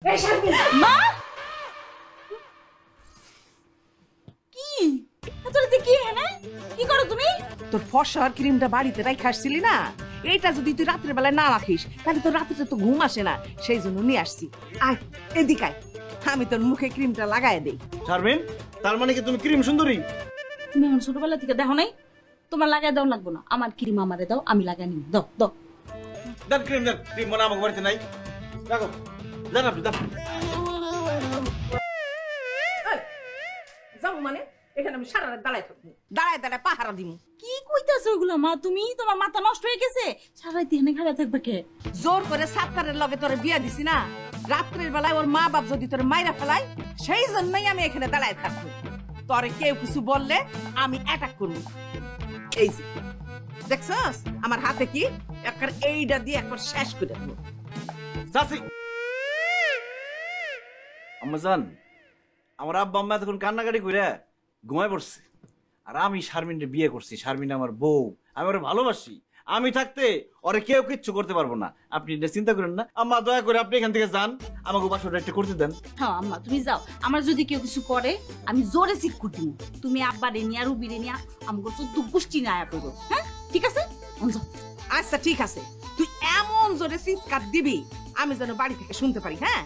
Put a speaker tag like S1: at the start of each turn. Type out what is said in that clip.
S1: মা কি তোরতে কি হ্যাঁ কি করো তুমি?
S2: তোর ফসার ক্রিমটা বাড়িতে রাইখা আসছিলি না, এইটা যদি তুই রাত্রের বেলায় না রাখিস তাহলে তোর রাত্রে তো ঘুম আসে না, সেই জন্য নিয়ে আসছি। আয় এদিকে আয়, আমি তোর মুখে ক্রিমটা লাগায় দেই।
S3: শারমিন, তার মানে কি তুমি ক্রিম সুন্দরী?
S1: তুমি এখন ছোটবেলা থেকে দেখো নাই? তোমার লাগাই দাও লাগবো না, আমার ক্রিম আমারে দাও, আমি লাগাই নিব। দাও দাও
S3: দেন ক্রিম, দেন ক্রিম। মানে আমার বাড়িতে নাই, দেখো দেন আপনি দেন।
S2: যাবো মানে এখানে আমি সারা রাত দাঁড়ায় থাকবো, দাঁড়ায় দাঁড়ায় পাহারা দিব।
S1: কি কইতাছো ওগুলো মা? তুমি তোমার মাথা নষ্ট হয়ে গেছে, সারাই দিনে খাড়া থাকবে কে?
S2: জোর করে সাতটারের লগে তোরে বিয়া দিছি না, রাত্রের বেলায় ওর মা বাপ যদি তোরে মাইরা ফেলায় সেই জন্যই আমি এখানে দাঁড়ায় থাকবো। তোরে কেউ কিছু বললে আমি অ্যাটাক করবো। এই যে দেখছস আমার হাতে কি, একবার এইটা দিয়ে একবার শেষ করে দেবো।
S3: চাচি, আম্মা জান, আমার আব্বা আম্মা এতক্ষণ কান্নাকাটি করে ঘুমায় পড়ছে, আর আমি শারমিনকে বিয়ে করছি। শারমিন আমার বউ, আমি ওরে ভালোবাসি। আমি থাকতে ওরে কেউ কিচ্ছু করতে পারবো না। আপনি এটা চিন্তা করেন না আম্মা, দয়া করে আপনি এখান থেকে যান, আমাকে বাসাটা একটু করতে দেন।
S1: হ্যাঁ আম্মা তুমি যাও, আমার যদি কেউ কিছু করে আমি জোরে চিৎ করতে দিব। তুমি আব্বা রে নিয়া রুবি রে নিয়া আমাকে চোদ্দ গোষ্ঠী না আয়া করবো। হ্যাঁ ঠিক আছে, যাও।
S2: আচ্ছা ঠিক আছে, তুই এমন জোরে চিৎকার দিবি আমি যেন বাড়ি থেকে শুনতে পারি। হ্যাঁ